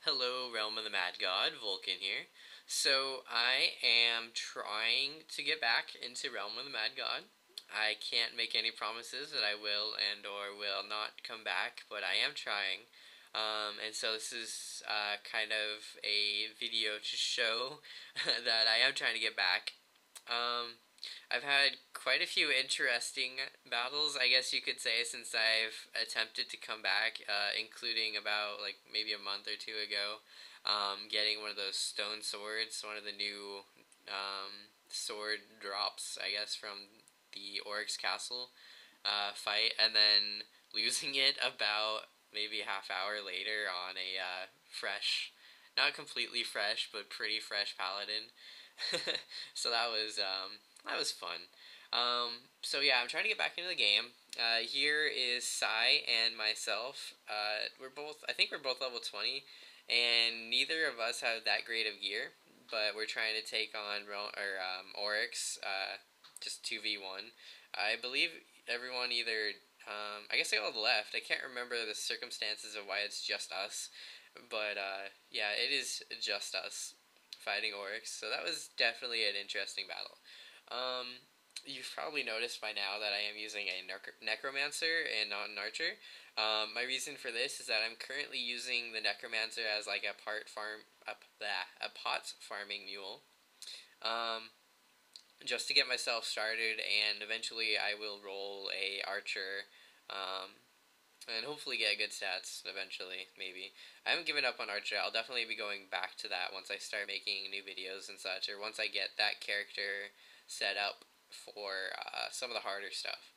Hello, Realm of the Mad God, Vulcan here. So, I am trying to get back into Realm of the Mad God. I can't make any promises that I will and or will not come back, but I am trying. And so this is kind of a video to show that I am trying to get back. Um, I've had quite a few interesting battles, I guess you could say, since I've attempted to come back, including about like maybe a month or two ago, getting one of those stone swords, one of the new sword drops, I guess, from the Oryx Castle fight, and then losing it about maybe a half hour later on a fresh, not completely fresh, but pretty fresh paladin. So that was fun. So yeah, I'm trying to get back into the game. Here is Sai and myself. I think we're both level 20, and neither of us have that great of gear. But we're trying to take on Oryx, just 2v1. I believe everyone either, I guess they all left. I can't remember the circumstances of why it's just us. But yeah, it is just us fighting Oryx, so that was definitely an interesting battle. You've probably noticed by now that I am using a Necromancer and not an Archer. My reason for this is that I'm currently using the Necromancer as like a pot farming mule, just to get myself started, and eventually I will roll a Archer, and hopefully get good stats eventually, maybe. I haven't given up on Archer. I'll definitely be going back to that once I start making new videos and such, or once I get that character set up for some of the harder stuff.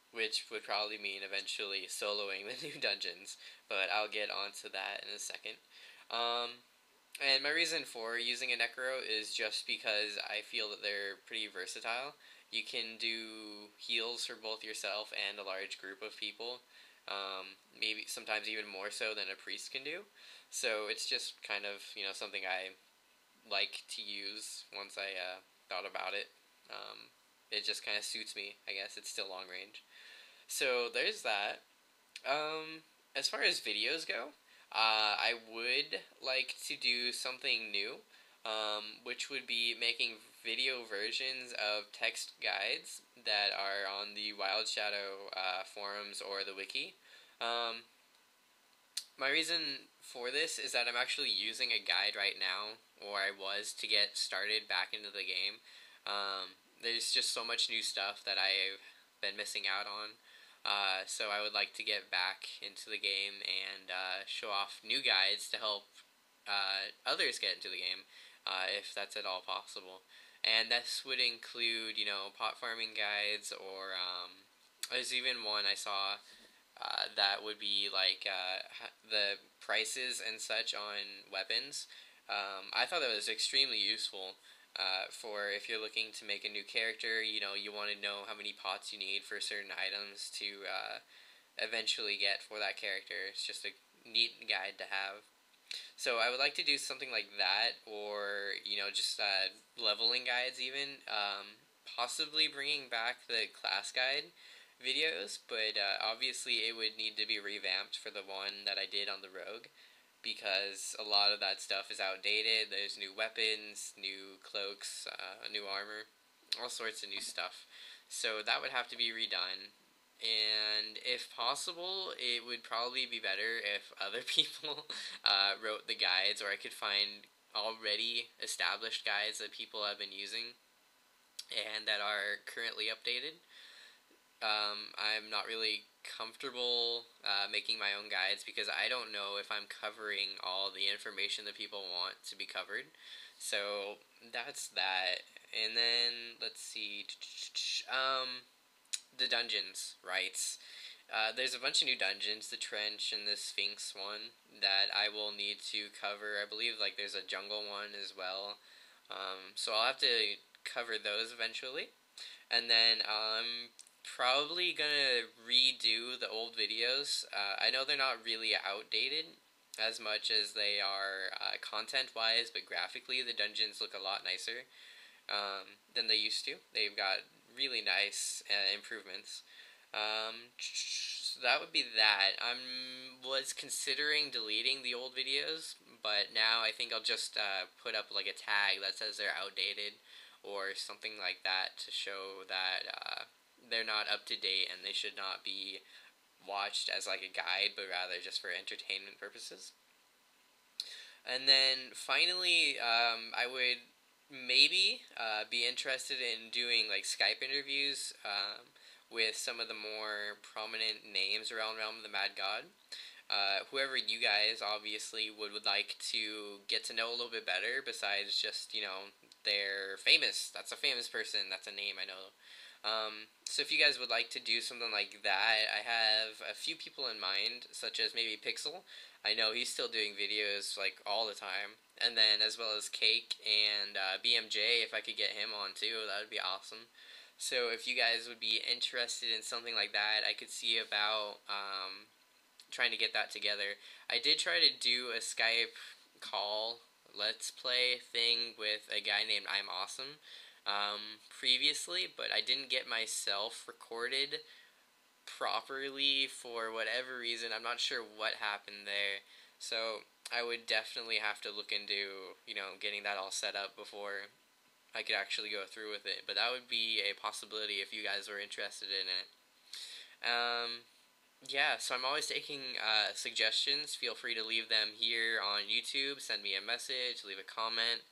Which would probably mean eventually soloing the new dungeons, but I'll get onto that in a second. And my reason for using a Necro is just because I feel that they're pretty versatile. You can do heals for both yourself and a large group of people, maybe sometimes even more so than a priest can do. So it's just kind of, something I like to use once I thought about it. It just kind of suits me, I guess. It's still long range. So there's that. As far as videos go, I would like to do something new, which would be making video versions of text guides that are on the Wild Shadow forums or the wiki. My reason for this is that I'm actually using a guide right now, or I was, to get started back into the game. There's just so much new stuff that I've been missing out on. So I would like to get back into the game and show off new guides to help others get into the game, if that's at all possible. And this would include, pot farming guides, or there's even one I saw that would be like the prices and such on weapons. I thought that was extremely useful. For if you're looking to make a new character, you want to know how many pots you need for certain items to eventually get for that character. It's just a neat guide to have. So I would like to do something like that, or just leveling guides even. Possibly bringing back the class guide videos, but obviously it would need to be revamped for the one that I did on the Rogue, because a lot of that stuff is outdated. There's new weapons, new cloaks, new armor, all sorts of new stuff. So that would have to be redone. And if possible, it would probably be better if other people wrote the guides, or I could find already established guides that people have been using and that are currently updated. I'm not really comfortable making my own guides, because I don't know if I'm covering all the information that people want to be covered. So that's that. And then let's see, the dungeons, right? There's a bunch of new dungeons, the Trench and the Sphinx one, that I will need to cover. I believe like there's a jungle one as well. So I'll have to cover those eventually. And then probably gonna redo the old videos. I know they're not really outdated as much as they are content-wise, but graphically the dungeons look a lot nicer than they used to. They've got really nice improvements. So that would be that. I was considering deleting the old videos, but now I think I'll just put up like a tag that says they're outdated or something like that to show that they're not up to date and they should not be watched as like a guide, but rather just for entertainment purposes. And then finally, I would maybe be interested in doing like Skype interviews with some of the more prominent names around Realm of the Mad God. Whoever you guys obviously would like to get to know a little bit better, besides just, they're famous. That's a famous person. That's a name I know. So if you guys would like to do something like that, I have a few people in mind, such as maybe Pixel. I know he's still doing videos like all the time. And then as well as Cake and BMJ, if I could get him on too, that would be awesome. So if you guys would be interested in something like that, I could see about trying to get that together. I did try to do a Skype call let's play thing with a guy named I'm Awesome previously, but I didn't get myself recorded properly for whatever reason. I'm not sure what happened there. So I would definitely have to look into, getting that all set up before I could actually go through with it. But that would be a possibility if you guys were interested in it. Yeah, so I'm always taking suggestions. Feel free to leave them here on YouTube. Send me a message, leave a comment.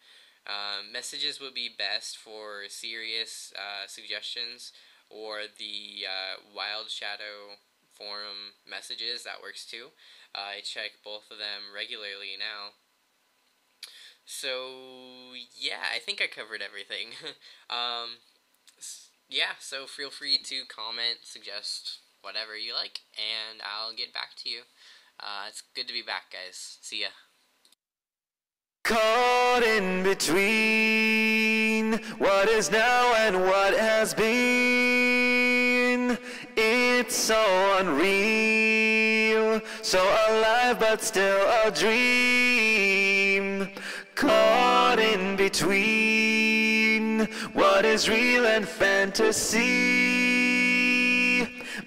Messages would be best for serious suggestions, or the Wild Shadow forum messages. That works too. I check both of them regularly now. So yeah, I think I covered everything. Yeah, so feel free to comment, suggest whatever you like, and I'll get back to you. It's good to be back, guys. See ya. Caught in between what is now and what has been. It's so unreal, so alive but still a dream. Caught in between what is real and fantasy.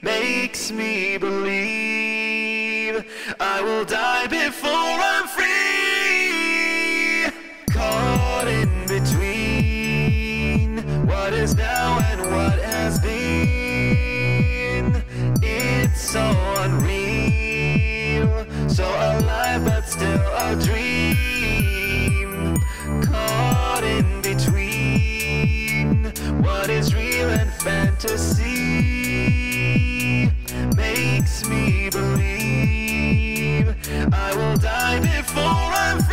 Makes me believe I will die before I'm free. Caught in between what is now and what has been. It's so unreal, so alive but still a dream. Caught in between what is real and fantasy. Makes me believe I will die before I'm free.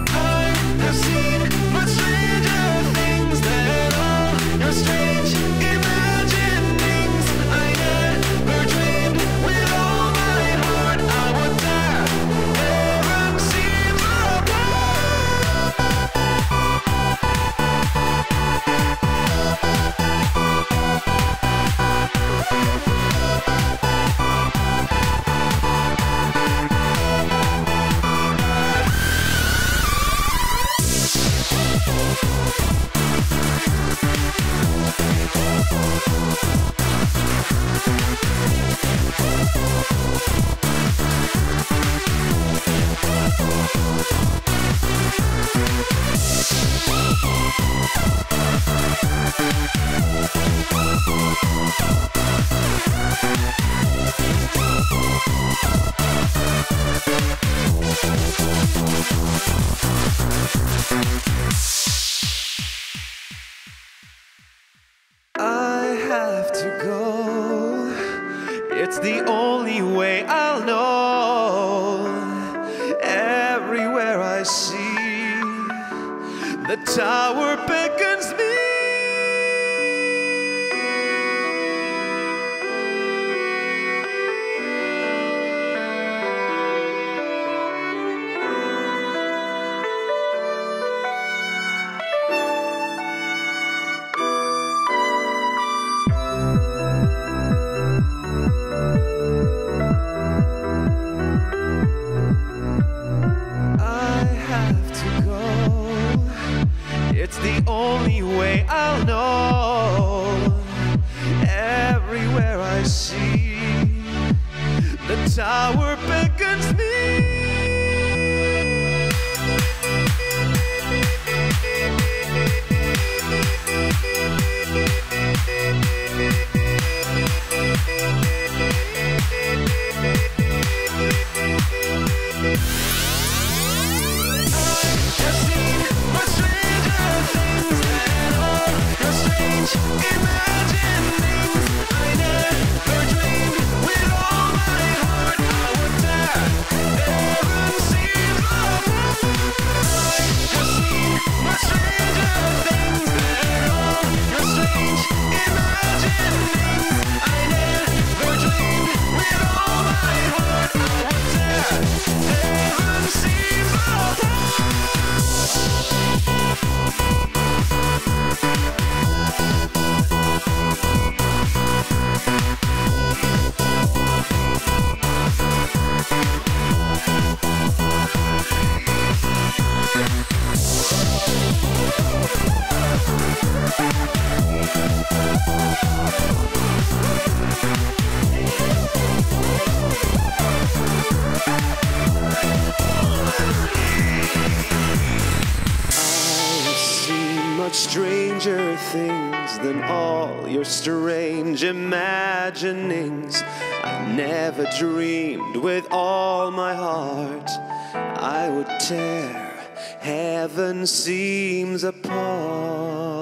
I have seen much stranger things than all your strange imaginings. I never dreamed with all my heart I would dare ever see my It's the only way I'll know. Everywhere I see, the tower beckons me. It's the only way tower beckons me. I've seen much stranger things than all your strange imaginings. I never dreamed with all my heart I would dare heaven seems apart. I've seen much stranger things than all your strange imaginings. I never dreamed with all my heart I would dare heaven seems apart. I've seen much stranger things than all your strange imaginings. I never dreamed with all my heart I would tear heaven seems apart.